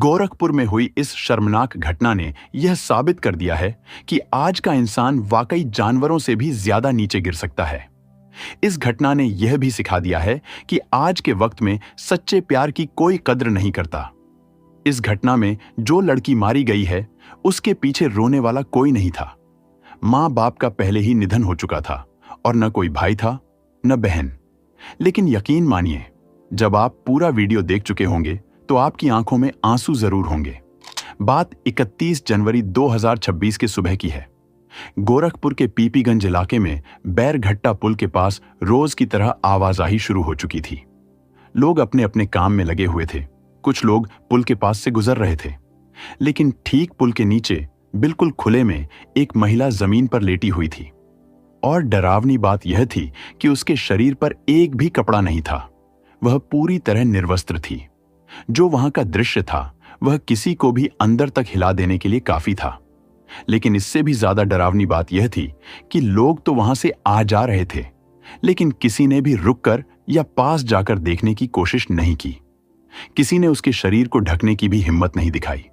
गोरखपुर में हुई इस शर्मनाक घटना ने यह साबित कर दिया है कि आज का इंसान वाकई जानवरों से भी ज्यादा नीचे गिर सकता है। इस घटना ने यह भी सिखा दिया है कि आज के वक्त में सच्चे प्यार की कोई कद्र नहीं करता। इस घटना में जो लड़की मारी गई है, उसके पीछे रोने वाला कोई नहीं था। मां बाप का पहले ही निधन हो चुका था और न कोई भाई था न बहन। लेकिन यकीन मानिए, जब आप पूरा वीडियो देख चुके होंगे तो आपकी आंखों में आंसू जरूर होंगे। बात 31 जनवरी 2026 के सुबह की है। गोरखपुर के पीपीगंज इलाके में बैरघट्टा पुल के पास रोज की तरह आवाजाही शुरू हो चुकी थी। लोग अपने अपने काम में लगे हुए थे। कुछ लोग पुल के पास से गुजर रहे थे, लेकिन ठीक पुल के नीचे बिल्कुल खुले में एक महिला जमीन पर लेटी हुई थी। और डरावनी बात यह थी कि उसके शरीर पर एक भी कपड़ा नहीं था। वह पूरी तरह निर्वस्त्र थी। जो वहां का दृश्य था वह किसी को भी अंदर तक हिला देने के लिए काफी था। लेकिन इससे भी ज्यादा डरावनी बात यह थी कि लोग तो वहां से आ जा रहे थे, लेकिन किसी ने भी रुककर या पास जाकर देखने की कोशिश नहीं की। किसी ने उसके शरीर को ढकने की भी हिम्मत नहीं दिखाई।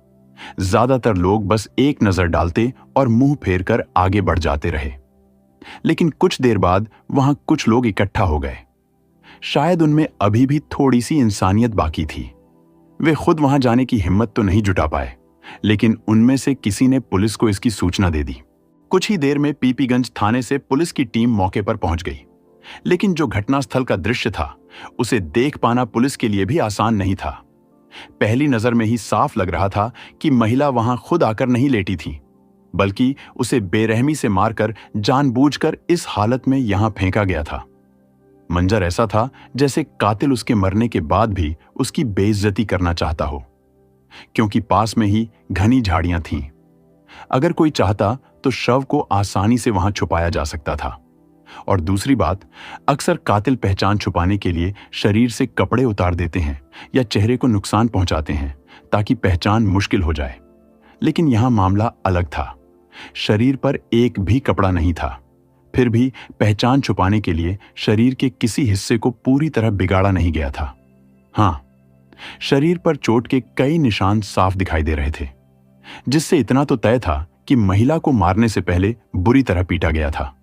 ज्यादातर लोग बस एक नजर डालते और मुंह फेर कर आगे बढ़ जाते रहे। लेकिन कुछ देर बाद वहां कुछ लोग इकट्ठा हो गए। शायद उनमें अभी भी थोड़ी सी इंसानियत बाकी थी। वे खुद वहां जाने की हिम्मत तो नहीं जुटा पाए, लेकिन उनमें से किसी ने पुलिस को इसकी सूचना दे दी। कुछ ही देर में पीपीगंज थाने से पुलिस की टीम मौके पर पहुंच गई। लेकिन जो घटनास्थल का दृश्य था, उसे देख पाना पुलिस के लिए भी आसान नहीं था। पहली नजर में ही साफ लग रहा था कि महिला वहां खुद आकर नहीं लेटी थी, बल्कि उसे बेरहमी से मारकर जानबूझकर इस हालत में यहां फेंका गया था। मंजर ऐसा था जैसे कातिल उसके मरने के बाद भी उसकी बेइज्जती करना चाहता हो, क्योंकि पास में ही घनी झाड़ियां थीं। अगर कोई चाहता तो शव को आसानी से वहां छुपाया जा सकता था। और दूसरी बात, अक्सर कातिल पहचान छुपाने के लिए शरीर से कपड़े उतार देते हैं या चेहरे को नुकसान पहुंचाते हैं ताकि पहचान मुश्किल हो जाए। लेकिन यहां मामला अलग था। शरीर पर एक भी कपड़ा नहीं था, फिर भी पहचान छुपाने के लिए शरीर के किसी हिस्से को पूरी तरह बिगाड़ा नहीं गया था। हां, शरीर पर चोट के कई निशान साफ दिखाई दे रहे थे, जिससे इतना तो तय था कि महिला को मारने से पहले बुरी तरह पीटा गया था।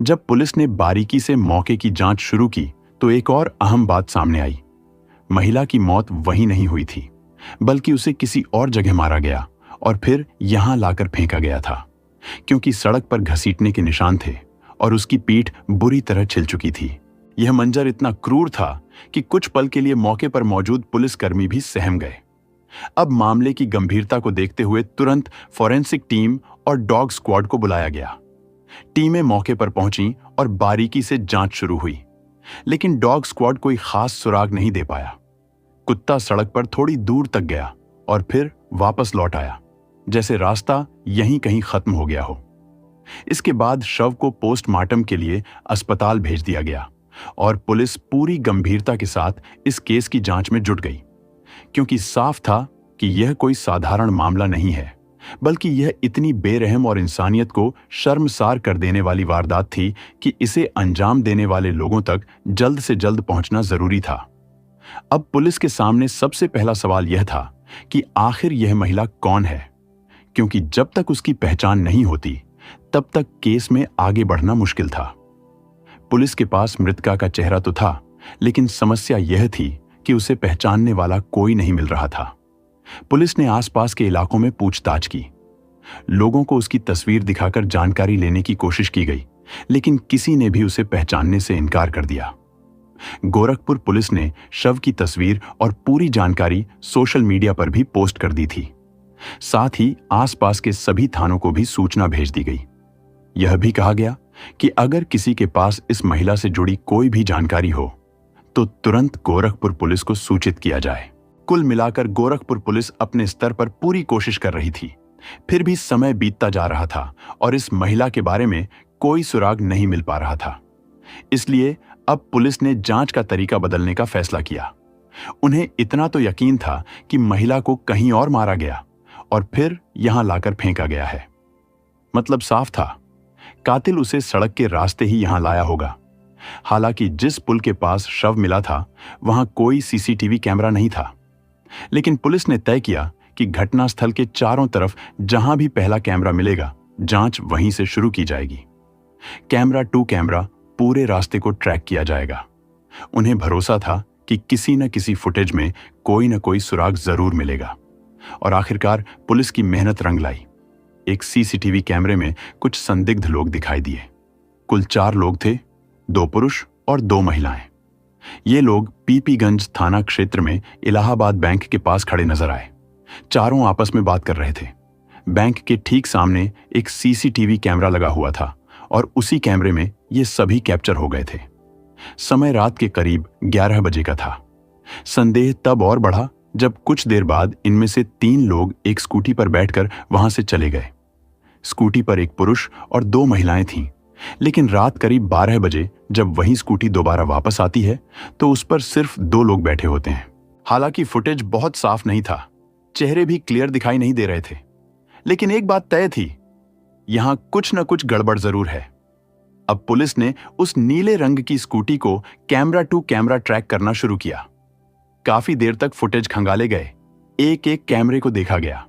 जब पुलिस ने बारीकी से मौके की जांच शुरू की तो एक और अहम बात सामने आई। महिला की मौत वहीं नहीं हुई थी, बल्कि उसे किसी और जगह मारा गया और फिर यहां लाकर फेंका गया था, क्योंकि सड़क पर घसीटने के निशान थे और उसकी पीठ बुरी तरह छिल चुकी थी। यह मंजर इतना क्रूर था कि कुछ पल के लिए मौके पर मौजूद पुलिसकर्मी भी सहम गए। अब मामले की गंभीरता को देखते हुए तुरंत फॉरेंसिक टीम और डॉग स्क्वाड को बुलाया गया। टीमें मौके पर पहुंची और बारीकी से जांच शुरू हुई, लेकिन डॉग स्क्वाड कोई खास सुराग नहीं दे पाया। कुत्ता सड़क पर थोड़ी दूर तक गया और फिर वापस लौट आया, जैसे रास्ता यहीं कहीं खत्म हो गया हो। इसके बाद शव को पोस्टमार्टम के लिए अस्पताल भेज दिया गया और पुलिस पूरी गंभीरता के साथ इस केस की जांच में जुट गई, क्योंकि साफ था कि यह कोई साधारण मामला नहीं है, बल्कि यह इतनी बेरहम और इंसानियत को शर्मसार कर देने वाली वारदात थी कि इसे अंजाम देने वाले लोगों तक जल्द से जल्द पहुंचना जरूरी था। अब पुलिस के सामने सबसे पहला सवाल यह था कि आखिर यह महिला कौन है, क्योंकि जब तक उसकी पहचान नहीं होती तब तक केस में आगे बढ़ना मुश्किल था। पुलिस के पास मृतका का चेहरा तो था, लेकिन समस्या यह थी कि उसे पहचानने वाला कोई नहीं मिल रहा था। पुलिस ने आसपास के इलाकों में पूछताछ की। लोगों को उसकी तस्वीर दिखाकर जानकारी लेने की कोशिश की गई, लेकिन किसी ने भी उसे पहचानने से इनकार कर दिया। गोरखपुर पुलिस ने शव की तस्वीर और पूरी जानकारी सोशल मीडिया पर भी पोस्ट कर दी थी। साथ ही आसपास के सभी थानों को भी सूचना भेज दी गई। यह भी कहा गया कि अगर किसी के पास इस महिला से जुड़ी कोई भी जानकारी हो तो तुरंत गोरखपुर पुलिस को सूचित किया जाए। कुल मिलाकर गोरखपुर पुलिस अपने स्तर पर पूरी कोशिश कर रही थी। फिर भी समय बीतता जा रहा था और इस महिला के बारे में कोई सुराग नहीं मिल पा रहा था। इसलिए अब पुलिस ने जांच का तरीका बदलने का फैसला किया। उन्हें इतना तो यकीन था कि महिला को कहीं और मारा गया और फिर यहां लाकर फेंका गया है। मतलब साफ था, कातिल उसे सड़क के रास्ते ही यहां लाया होगा। हालांकि जिस पुल के पास शव मिला था वहां कोई सीसीटीवी कैमरा नहीं था, लेकिन पुलिस ने तय किया कि घटनास्थल के चारों तरफ जहां भी पहला कैमरा मिलेगा, जांच वहीं से शुरू की जाएगी। कैमरा टू कैमरा पूरे रास्ते को ट्रैक किया जाएगा। उन्हें भरोसा था कि किसी न किसी फुटेज में कोई न कोई सुराग जरूर मिलेगा। और आखिरकार पुलिस की मेहनत रंग लाई। एक सीसीटीवी कैमरे में कुछ संदिग्ध लोग दिखाई दिए। कुल 4 लोग थे, 2 पुरुष और 2 महिलाएं। ये लोग पीपीगंज थाना क्षेत्र में इलाहाबाद बैंक के पास खड़े नजर आए। चारों आपस में बात कर रहे थे। बैंक के ठीक सामने एक सीसीटीवी कैमरा लगा हुआ था और उसी कैमरे में ये सभी कैप्चर हो गए थे। समय रात के करीब 11 बजे का था। संदेह तब और बढ़ा जब कुछ देर बाद इनमें से 3 लोग एक स्कूटी पर बैठकर वहां से चले गए। स्कूटी पर एक पुरुष और 2 महिलाएं थीं, लेकिन रात करीब 12 बजे जब वही स्कूटी दोबारा वापस आती है तो उस पर सिर्फ 2 लोग बैठे होते हैं। हालांकि फुटेज बहुत साफ नहीं था, चेहरे भी क्लियर दिखाई नहीं दे रहे थे, लेकिन एक बात तय थी, यहां कुछ न कुछ गड़बड़ जरूर है। अब पुलिस ने उस नीले रंग की स्कूटी को कैमरा टू कैमरा ट्रैक करना शुरू किया। काफी देर तक फुटेज खंगाले गए, एक एक कैमरे को देखा गया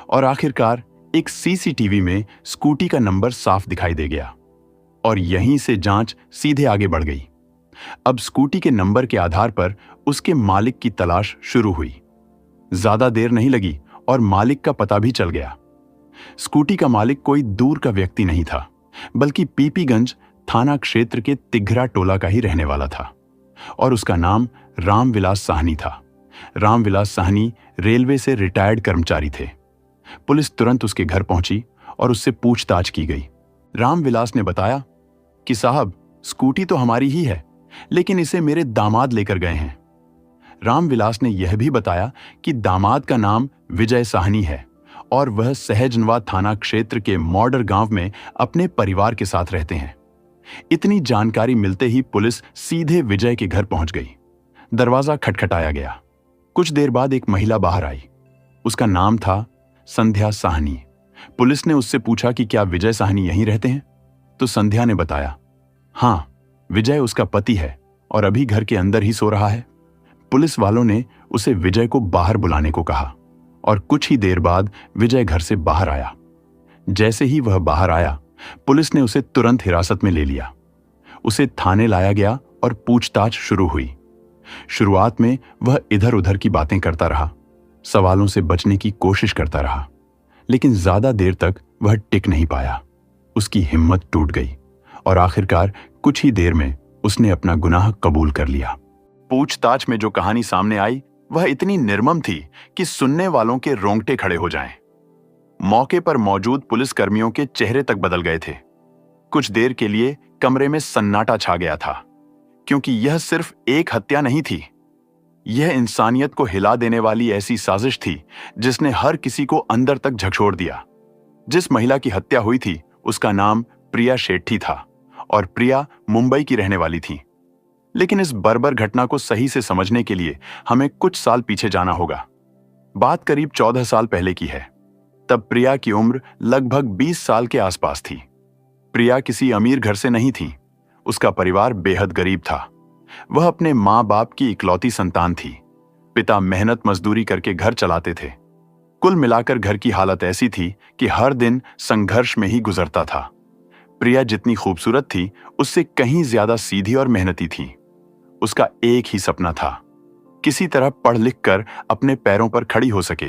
और आखिरकार एक सीसीटीवी में स्कूटी का नंबर साफ दिखाई दे गया और यहीं से जांच सीधे आगे बढ़ गई। अब स्कूटी के नंबर के आधार पर उसके मालिक की तलाश शुरू हुई। ज्यादा देर नहीं लगी और मालिक का पता भी चल गया। स्कूटी का मालिक कोई दूर का व्यक्ति नहीं था, बल्कि पीपीगंज थाना क्षेत्र के तिघरा टोला का ही रहने वाला था और उसका नाम रामविलास साहनी था। रामविलास साहनी रेलवे से रिटायर्ड कर्मचारी थे। पुलिस तुरंत उसके घर पहुंची और उससे पूछताछ की गई। रामविलास ने बताया कि साहब, स्कूटी तो हमारी ही है, लेकिन इसे मेरे दामाद लेकर गए हैं। रामविलास ने यह भी बताया कि दामाद का नाम विजय साहनी है और वह सहजनवा थाना क्षेत्र के मॉडर गांव में अपने परिवार के साथ रहते हैं। इतनी जानकारी मिलते ही पुलिस सीधे विजय के घर पहुंच गई। दरवाजा खटखटाया गया। कुछ देर बाद एक महिला बाहर आई। उसका नाम था संध्या साहनी। पुलिस ने उससे पूछा कि क्या विजय साहनी यहीं रहते हैं, तो संध्या ने बताया, हां, विजय उसका पति है और अभी घर के अंदर ही सो रहा है। पुलिस वालों ने उसे विजय को बाहर बुलाने को कहा और कुछ ही देर बाद विजय घर से बाहर आया। जैसे ही वह बाहर आया, पुलिस ने उसे तुरंत हिरासत में ले लिया। उसे थाने लाया गया और पूछताछ शुरू हुई। शुरुआत में वह इधर उधर की बातें करता रहा, सवालों से बचने की कोशिश करता रहा, लेकिन ज्यादा देर तक वह टिक नहीं पाया। उसकी हिम्मत टूट गई और आखिरकार कुछ ही देर में उसने अपना गुनाह कबूल कर लिया। पूछताछ में जो कहानी सामने आई वह इतनी निर्मम थी कि सुनने वालों के रोंगटे खड़े हो जाएं। मौके पर मौजूद पुलिसकर्मियों के चेहरे तक बदल गए थे। कुछ देर के लिए कमरे में सन्नाटा छा गया था, क्योंकि यह सिर्फ एक हत्या नहीं थी, यह इंसानियत को हिला देने वाली ऐसी साजिश थी जिसने हर किसी को अंदर तक झकझोर दिया। जिस महिला की हत्या हुई थी उसका नाम प्रिया शेट्टी था और प्रिया मुंबई की रहने वाली थी। लेकिन इस बर्बर घटना को सही से समझने के लिए हमें कुछ साल पीछे जाना होगा। बात करीब 14 साल पहले की है। तब प्रिया की उम्र लगभग 20 साल के आसपास थी। प्रिया किसी अमीर घर से नहीं थी। उसका परिवार बेहद गरीब था। वह अपने माँ बाप की इकलौती संतान थी। पिता मेहनत मजदूरी करके घर चलाते थे। कुल मिलाकर घर की हालत ऐसी थी कि हर दिन संघर्ष में ही गुजरता था। प्रिया जितनी खूबसूरत थी, उससे कहीं ज्यादा सीधी और मेहनती थी। उसका एक ही सपना था, किसी तरह पढ़ लिख कर अपने पैरों पर खड़ी हो सके,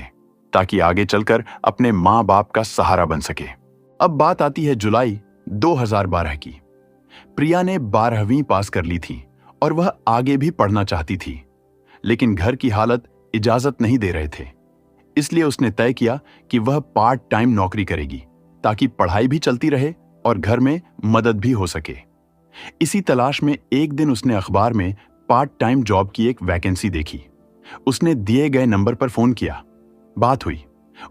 ताकि आगे चलकर अपने माँ बाप का सहारा बन सके। अब बात आती है जुलाई 2012 की। प्रिया ने 12वीं पास कर ली थी और वह आगे भी पढ़ना चाहती थी, लेकिन घर की हालत इजाजत नहीं दे रहे थे। इसलिए उसने तय किया कि वह पार्ट टाइम नौकरी करेगी, ताकि पढ़ाई भी चलती रहे और घर में मदद भी हो सके। इसी तलाश में एक दिन उसने अखबार में पार्ट टाइम जॉब की एक वैकेंसी देखी। उसने दिए गए नंबर पर फोन किया। बात हुई,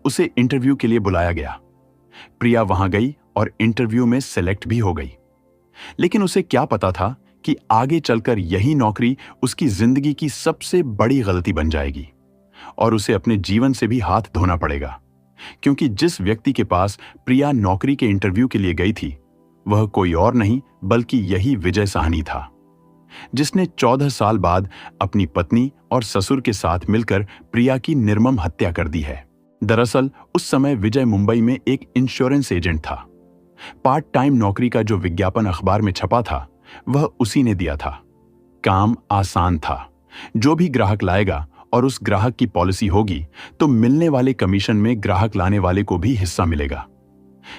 उसे इंटरव्यू के लिए बुलाया गया। प्रिया वहां गई और इंटरव्यू में सेलेक्ट भी हो गई। लेकिन उसे क्या पता था कि आगे चलकर यही नौकरी उसकी जिंदगी की सबसे बड़ी गलती बन जाएगी और उसे अपने जीवन से भी हाथ धोना पड़ेगा, क्योंकि जिस व्यक्ति के पास प्रिया नौकरी के इंटरव्यू के लिए गई थी वह कोई और नहीं बल्कि यही विजय साहनी था, जिसने 14 साल बाद अपनी पत्नी और ससुर के साथ मिलकर प्रिया की निर्मम हत्या कर दी है। दरअसल उस समय विजय मुंबई में एक इंश्योरेंस एजेंट था। पार्ट टाइम नौकरी का जो विज्ञापन अखबार में छपा था वह उसी ने दिया था। काम आसान था, जो भी ग्राहक लाएगा और उस ग्राहक की पॉलिसी होगी तो मिलने वाले कमीशन में ग्राहक लाने वाले को भी हिस्सा मिलेगा।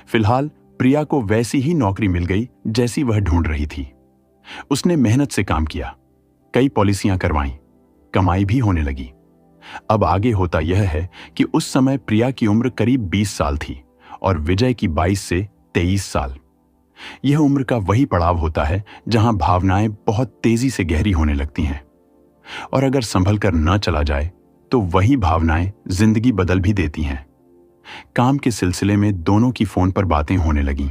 फिलहाल प्रिया को वैसी ही नौकरी मिल गई जैसी वह ढूंढ रही थी। उसने मेहनत से काम किया, कई पॉलिसियां करवाईं, कमाई भी होने लगी। अब आगे होता यह है कि उस समय प्रिया की उम्र करीब 20 साल थी और विजय की 22 से 23 साल। यह उम्र का वही पड़ाव होता है जहां भावनाएं बहुत तेजी से गहरी होने लगती हैं और अगर संभल कर न चला जाए तो वही भावनाएं जिंदगी बदल भी देती हैं। काम के सिलसिले में दोनों की फोन पर बातें होने लगीं,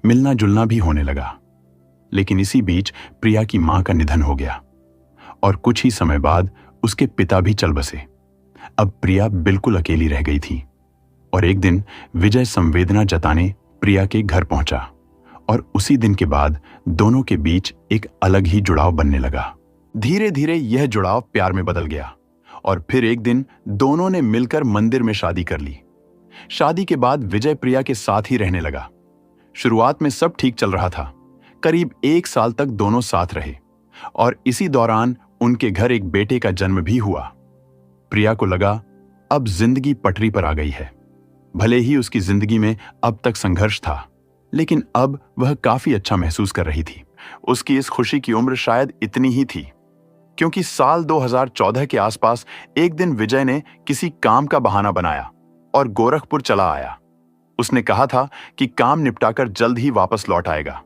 मिलना जुलना भी होने लगा। लेकिन इसी बीच प्रिया की मां का निधन हो गया और कुछ ही समय बाद उसके पिता भी चल बसे। अब प्रिया बिल्कुल अकेली रह गई थी और एक दिन विजय संवेदना जताने प्रिया के घर पहुंचा और उसी दिन के बाद दोनों के बीच एक अलग ही जुड़ाव बनने लगा। धीरे धीरे यह जुड़ाव प्यार में बदल गया और फिर एक दिन दोनों ने मिलकर मंदिर में शादी कर ली। शादी के बाद विजय प्रिया के साथ ही रहने लगा। शुरुआत में सब ठीक चल रहा था। करीब 1 साल तक दोनों साथ रहे और इसी दौरान उनके घर एक बेटे का जन्म भी हुआ। प्रिया को लगा अब जिंदगी पटरी पर आ गई है। भले ही उसकी जिंदगी में अब तक संघर्ष था, लेकिन अब वह काफी अच्छा महसूस कर रही थी। उसकी इस खुशी की उम्र शायद इतनी ही थी, क्योंकि साल 2014 के आसपास एक दिन विजय ने किसी काम का बहाना बनाया और गोरखपुर चला आया। उसने कहा था कि काम निपटाकर जल्द ही वापस लौट आएगा,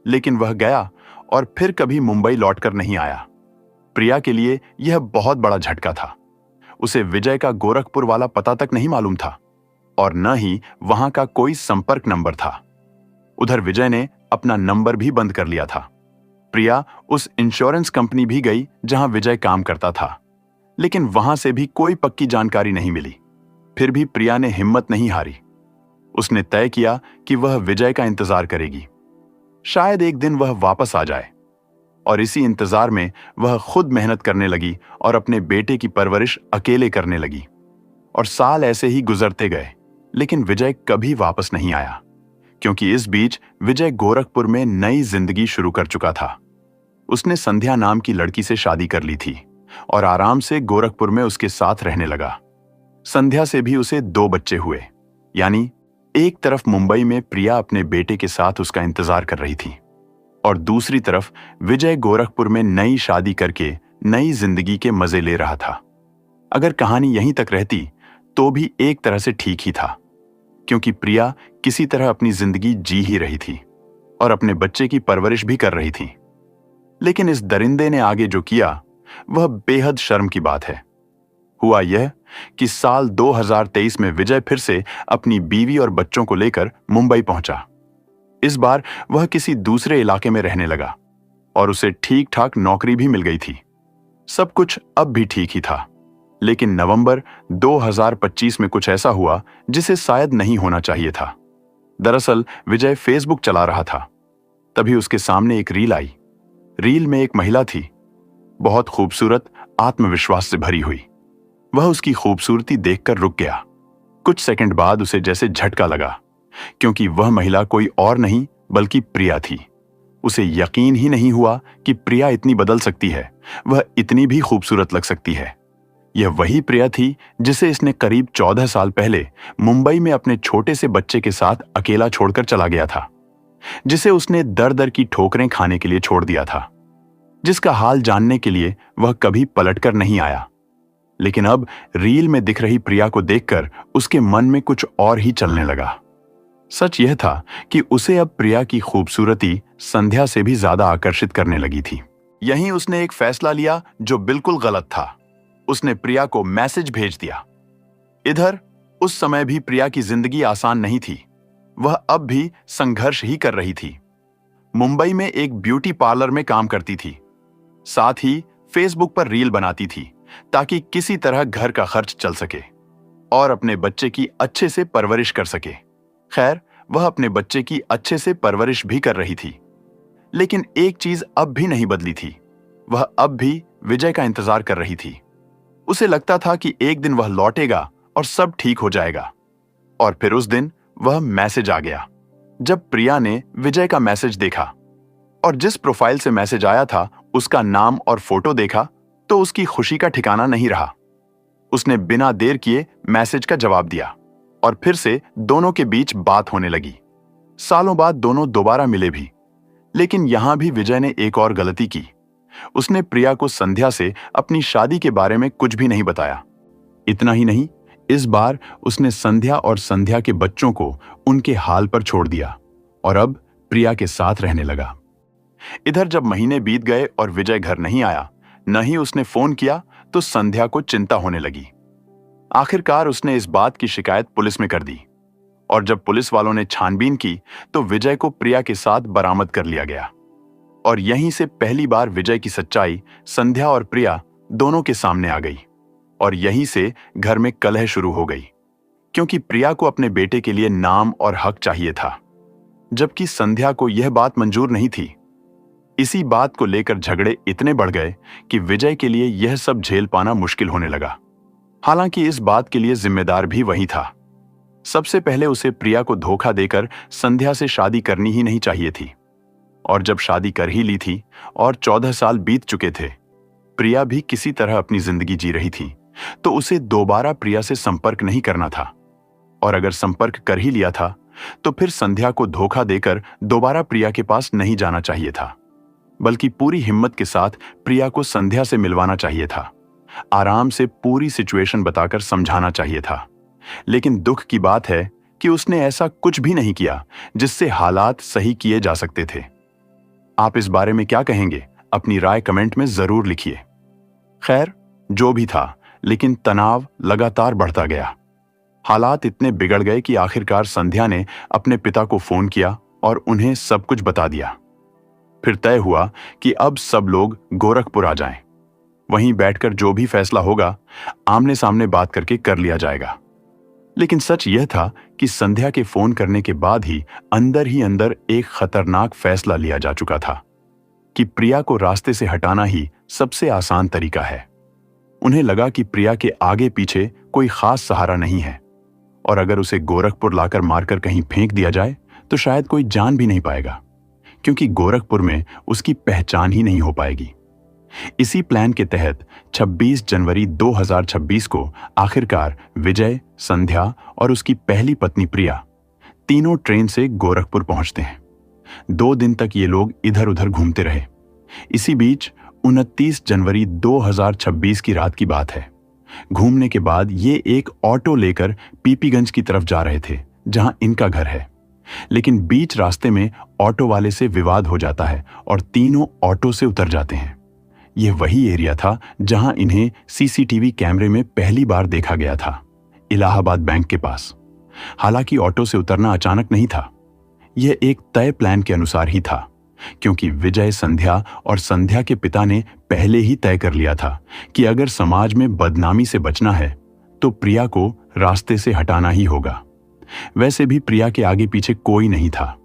लेकिन वह गया और फिर कभी मुंबई लौटकर नहीं आया। प्रिया के लिए यह बहुत बड़ा झटका था। उसे विजय का गोरखपुर वाला पता तक नहीं मालूम था और न ही वहां का कोई संपर्क नंबर था। उधर विजय ने अपना नंबर भी बंद कर लिया था। प्रिया उस इंश्योरेंस कंपनी भी गई जहां विजय काम करता था, लेकिन वहां से भी कोई पक्की जानकारी नहीं मिली। फिर भी प्रिया ने हिम्मत नहीं हारी। उसने तय किया कि वह विजय का इंतजार करेगी। शायद एक दिन वह वापस आ जाए। और इसी इंतजार में वह खुद मेहनत करने लगी और अपने बेटे की परवरिश अकेले करने लगी। और साल ऐसे ही गुजरते गए, लेकिन विजय कभी वापस नहीं आया, क्योंकि इस बीच विजय गोरखपुर में नई जिंदगी शुरू कर चुका था। उसने संध्या नाम की लड़की से शादी कर ली थी और आराम से गोरखपुर में उसके साथ रहने लगा। संध्या से भी उसे 2 बच्चे हुए। यानी एक तरफ मुंबई में प्रिया अपने बेटे के साथ उसका इंतजार कर रही थी और दूसरी तरफ विजय गोरखपुर में नई शादी करके नई जिंदगी के मजे ले रहा था। अगर कहानी यहीं तक रहती तो भी एक तरह से ठीक ही था, क्योंकि प्रिया किसी तरह अपनी जिंदगी जी ही रही थी और अपने बच्चे की परवरिश भी कर रही थी। लेकिन इस दरिंदे ने आगे जो किया वह बेहद शर्म की बात है। हुआ यह कि साल 2023 में विजय फिर से अपनी बीवी और बच्चों को लेकर मुंबई पहुंचा। इस बार वह किसी दूसरे इलाके में रहने लगा और उसे ठीक ठाक नौकरी भी मिल गई थी। सब कुछ अब भी ठीक ही था, लेकिन नवंबर 2025 में कुछ ऐसा हुआ जिसे शायद नहीं होना चाहिए था। दरअसल विजय फेसबुक चला रहा था, तभी उसके सामने एक रील आई। रील में एक महिला थी, बहुत खूबसूरत, आत्मविश्वास से भरी हुई। वह उसकी खूबसूरती देखकर रुक गया। कुछ सेकंड बाद उसे जैसे झटका लगा, क्योंकि वह महिला कोई और नहीं बल्कि प्रिया थी। उसे यकीन ही नहीं हुआ कि प्रिया इतनी बदल सकती है, वह इतनी भी खूबसूरत लग सकती है। यह वही प्रिया थी जिसे इसने करीब 14 साल पहले मुंबई में अपने छोटे से बच्चे के साथ अकेला छोड़कर चला गया था, जिसे उसने दर दर की ठोकरें खाने के लिए छोड़ दिया था, जिसका हाल जानने के लिए वह कभी पलटकर नहीं आया। लेकिन अब रील में दिख रही प्रिया को देखकर उसके मन में कुछ और ही चलने लगा। सच यह था कि उसे अब प्रिया की खूबसूरती संध्या से भी ज्यादा आकर्षित करने लगी थी। यहीं उसने एक फैसला लिया जो बिल्कुल गलत था। उसने प्रिया को मैसेज भेज दिया। इधर उस समय भी प्रिया की जिंदगी आसान नहीं थी। वह अब भी संघर्ष ही कर रही थी। मुंबई में एक ब्यूटी पार्लर में काम करती थी, साथ ही फेसबुक पर रील बनाती थी ताकि किसी तरह घर का खर्च चल सके और अपने बच्चे की अच्छे से परवरिश कर सके। खैर, वह अपने बच्चे की अच्छे से परवरिश भी कर रही थी, लेकिन एक चीज अब भी नहीं बदली थी। वह अब भी विजय का इंतजार कर रही थी। उसे लगता था कि एक दिन वह लौटेगा और सब ठीक हो जाएगा। और फिर उस दिन वह मैसेज आ गया। जब प्रिया ने विजय का मैसेज देखा और जिस प्रोफाइल से मैसेज आया था उसका नाम और फोटो देखा तो उसकी खुशी का ठिकाना नहीं रहा। उसने बिना देर किए मैसेज का जवाब दिया और फिर से दोनों के बीच बात होने लगी। सालों बाद दोनों दोबारा मिले भी, लेकिन यहां भी विजय ने एक और गलती की। उसने प्रिया को संध्या से अपनी शादी के बारे में कुछ भी नहीं बताया। इतना ही नहीं, इस बार उसने संध्या और संध्या के बच्चों को उनके हाल पर छोड़ दिया और अब प्रिया के साथ रहने लगा। इधर जब महीने बीत गए और विजय घर नहीं आया, न ही उसने फोन किया, तो संध्या को चिंता होने लगी। आखिरकार उसने इस बात की शिकायत पुलिस में कर दी और जब पुलिस वालों ने छानबीन की तो विजय को प्रिया के साथ बरामद कर लिया गया। और यहीं से पहली बार विजय की सच्चाई संध्या और प्रिया दोनों के सामने आ गई और यहीं से घर में कलह शुरू हो गई, क्योंकि प्रिया को अपने बेटे के लिए नाम और हक चाहिए था, जबकि संध्या को यह बात मंजूर नहीं थी। इसी बात को लेकर झगड़े इतने बढ़ गए कि विजय के लिए यह सब झेल पाना मुश्किल होने लगा। हालांकि इस बात के लिए जिम्मेदार भी वही था। सबसे पहले उसे प्रिया को धोखा देकर संध्या से शादी करनी ही नहीं चाहिए थी, और जब शादी कर ही ली थी और 14 साल बीत चुके थे, प्रिया भी किसी तरह अपनी जिंदगी जी रही थी, तो उसे दोबारा प्रिया से संपर्क नहीं करना था। और अगर संपर्क कर ही लिया था तो फिर संध्या को धोखा देकर दोबारा प्रिया के पास नहीं जाना चाहिए था, बल्कि पूरी हिम्मत के साथ प्रिया को संध्या से मिलवाना चाहिए था। आराम से पूरी सिचुएशन बताकर समझाना चाहिए था। लेकिन दुख की बात है कि उसने ऐसा कुछ भी नहीं किया जिससे हालात सही किए जा सकते थे। आप इस बारे में क्या कहेंगे? अपनी राय कमेंट में जरूर लिखिए। खैर, जो भी था, लेकिन तनाव लगातार बढ़ता गया। हालात इतने बिगड़ गए कि आखिरकार संध्या ने अपने पिता को फोन किया और उन्हें सब कुछ बता दिया। फिर तय हुआ कि अब सब लोग गोरखपुर आ जाएं। वहीं बैठकर जो भी फैसला होगा आमने सामने बात करके कर लिया जाएगा। लेकिन सच यह था कि संध्या के फोन करने के बाद ही अंदर एक खतरनाक फैसला लिया जा चुका था कि प्रिया को रास्ते से हटाना ही सबसे आसान तरीका है। उन्हें लगा कि प्रिया के आगे पीछे कोई खास सहारा नहीं है और अगर उसे गोरखपुर लाकर मारकर कहीं फेंक दिया जाए तो शायद कोई जान भी नहीं पाएगा, क्योंकि गोरखपुर में उसकी पहचान ही नहीं हो पाएगी। इसी प्लान के तहत 26 जनवरी 2026 को आखिरकार विजय, संध्या और उसकी पहली पत्नी प्रिया तीनों ट्रेन से गोरखपुर पहुंचते हैं। 2 दिन तक ये लोग इधर उधर घूमते रहे। इसी बीच 29 जनवरी 2026 की रात की बात है। घूमने के बाद ये एक ऑटो लेकर पीपीगंज की तरफ जा रहे थे, जहां इनका घर है। लेकिन बीच रास्ते में ऑटो वाले से विवाद हो जाता है और तीनों ऑटो से उतर जाते हैं। यह वही एरिया था जहां इन्हें सीसीटीवी कैमरे में पहली बार देखा गया था, इलाहाबाद बैंक के पास। हालांकि ऑटो से उतरना अचानक नहीं था, यह एक तय प्लान के अनुसार ही था, क्योंकि विजय, संध्या और संध्या के पिता ने पहले ही तय कर लिया था कि अगर समाज में बदनामी से बचना है तो प्रिया को रास्ते से हटाना ही होगा। वैसे भी प्रिया के आगे पीछे कोई नहीं था।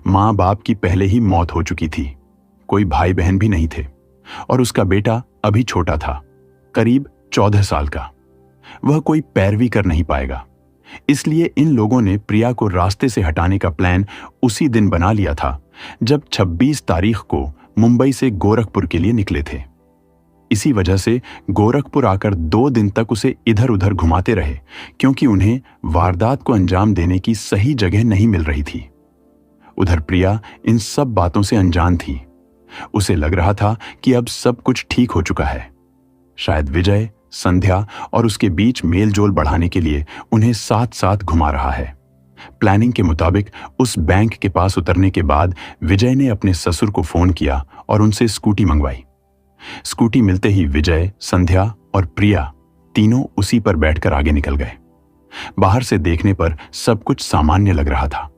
माँ बाप की पहले ही मौत हो चुकी थी, कोई भाई बहन भी नहीं थे और उसका बेटा अभी छोटा था, करीब 14 साल का। वह कोई पैरवी कर नहीं पाएगा। इसलिए इन लोगों ने प्रिया को रास्ते से हटाने का प्लान उसी दिन बना लिया था जब 26 तारीख को मुंबई से गोरखपुर के लिए निकले थे। इसी वजह से गोरखपुर आकर 2 दिन तक उसे इधर उधर घुमाते रहे, क्योंकि उन्हें वारदात को अंजाम देने की सही जगह नहीं मिल रही थी। उधर प्रिया इन सब बातों से अनजान थी। उसे लग रहा था कि अब सब कुछ ठीक हो चुका है। शायद विजय, संध्या और उसके बीच मेलजोल बढ़ाने के लिए उन्हें साथ साथ घुमा रहा है। प्लानिंग के मुताबिक उस बैंक के पास उतरने के बाद विजय ने अपने ससुर को फोन किया और उनसे स्कूटी मंगवाई। स्कूटी मिलते ही विजय, संध्या और प्रिया तीनों उसी पर बैठकर आगे निकल गए। बाहर से देखने पर सब कुछ सामान्य लग रहा था।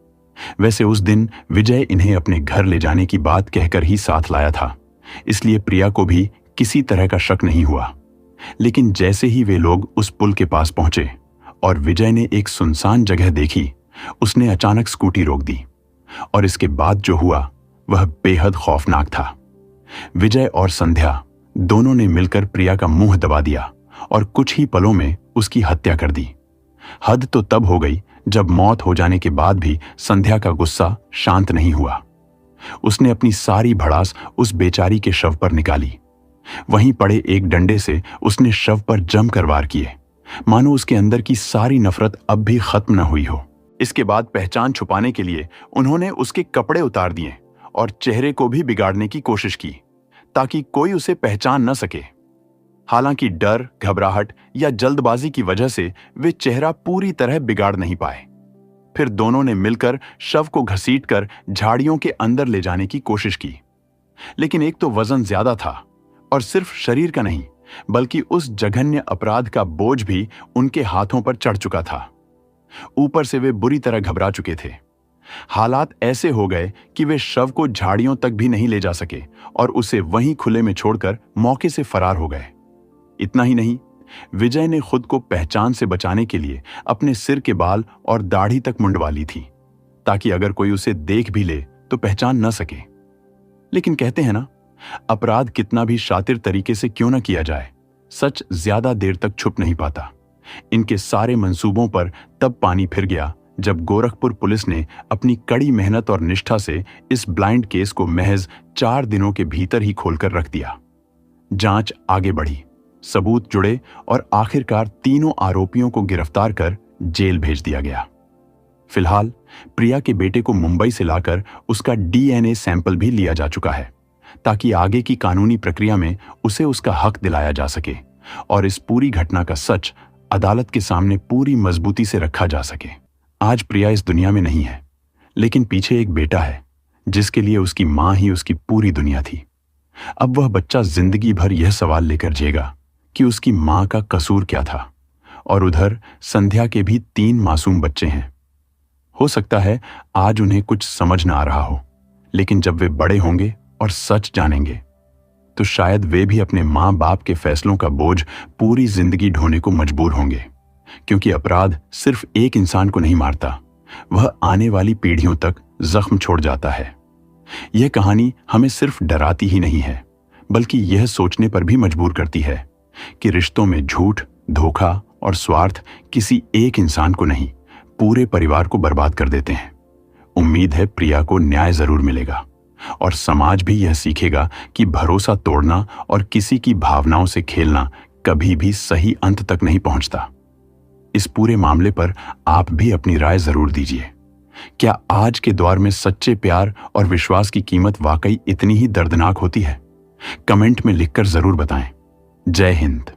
वैसे उस दिन विजय इन्हें अपने घर ले जाने की बात कहकर ही साथ लाया था, इसलिए प्रिया को भी किसी तरह का शक नहीं हुआ। लेकिन जैसे ही वे लोग उस पुल के पास पहुंचे और विजय ने एक सुनसान जगह देखी, उसने अचानक स्कूटी रोक दी और इसके बाद जो हुआ वह बेहद खौफनाक था। विजय और संध्या दोनों ने मिलकर प्रिया का मुंह दबा दिया और कुछ ही पलों में उसकी हत्या कर दी। हद तो तब हो गई जब मौत हो जाने के बाद भी संध्या का गुस्सा शांत नहीं हुआ। उसने अपनी सारी भड़ास उस बेचारी के शव पर निकाली। वहीं पड़े एक डंडे से उसने शव पर जमकर वार किए, मानो उसके अंदर की सारी नफरत अब भी खत्म न हुई हो। इसके बाद पहचान छुपाने के लिए उन्होंने उसके कपड़े उतार दिए और चेहरे को भी बिगाड़ने की कोशिश की ताकि कोई उसे पहचान न सके। हालांकि डर, घबराहट या जल्दबाजी की वजह से वे चेहरा पूरी तरह बिगाड़ नहीं पाए। फिर दोनों ने मिलकर शव को घसीटकर झाड़ियों के अंदर ले जाने की कोशिश की, लेकिन एक तो वजन ज्यादा था और सिर्फ शरीर का नहीं बल्कि उस जघन्य अपराध का बोझ भी उनके हाथों पर चढ़ चुका था। ऊपर से वे बुरी तरह घबरा चुके थे। हालात ऐसे हो गए कि वे शव को झाड़ियों तक भी नहीं ले जा सके और उसे वहीं खुले में छोड़कर मौके से फरार हो गए। इतना ही नहीं, विजय ने खुद को पहचान से बचाने के लिए अपने सिर के बाल और दाढ़ी तक मुंडवा ली थी ताकि अगर कोई उसे देख भी ले तो पहचान न सके। लेकिन कहते हैं ना, अपराध कितना भी शातिर तरीके से क्यों न किया जाए, सच ज्यादा देर तक छुप नहीं पाता। इनके सारे मंसूबों पर तब पानी फिर गया जब गोरखपुर पुलिस ने अपनी कड़ी मेहनत और निष्ठा से इस ब्लाइंड केस को महज 4 दिनों के भीतर ही खोलकर रख दिया। जांच आगे बढ़ी, सबूत जुड़े और आखिरकार तीनों आरोपियों को गिरफ्तार कर जेल भेज दिया गया। फिलहाल प्रिया के बेटे को मुंबई से लाकर उसका डीएनए सैंपल भी लिया जा चुका है ताकि आगे की कानूनी प्रक्रिया में उसे उसका हक दिलाया जा सके और इस पूरी घटना का सच अदालत के सामने पूरी मजबूती से रखा जा सके। आज प्रिया इस दुनिया में नहीं है, लेकिन पीछे एक बेटा है जिसके लिए उसकी मां ही उसकी पूरी दुनिया थी। अब वह बच्चा जिंदगी भर यह सवाल लेकर जिएगा कि उसकी मां का कसूर क्या था। और उधर संध्या के भी 3 मासूम बच्चे हैं। हो सकता है आज उन्हें कुछ समझ न आ रहा हो, लेकिन जब वे बड़े होंगे और सच जानेंगे तो शायद वे भी अपने मां बाप के फैसलों का बोझ पूरी जिंदगी ढोने को मजबूर होंगे, क्योंकि अपराध सिर्फ एक इंसान को नहीं मारता, वह आने वाली पीढ़ियों तक जख्म छोड़ जाता है। यह कहानी हमें सिर्फ डराती ही नहीं है, बल्कि यह सोचने पर भी मजबूर करती है कि रिश्तों में झूठ, धोखा और स्वार्थ किसी एक इंसान को नहीं, पूरे परिवार को बर्बाद कर देते हैं। उम्मीद है प्रिया को न्याय जरूर मिलेगा और समाज भी यह सीखेगा कि भरोसा तोड़ना और किसी की भावनाओं से खेलना कभी भी सही अंत तक नहीं पहुंचता। इस पूरे मामले पर आप भी अपनी राय जरूर दीजिए। क्या आज के दौर में सच्चे प्यार और विश्वास की कीमत वाकई इतनी ही दर्दनाक होती है? कमेंट में लिखकर जरूर बताएं। जय हिंद।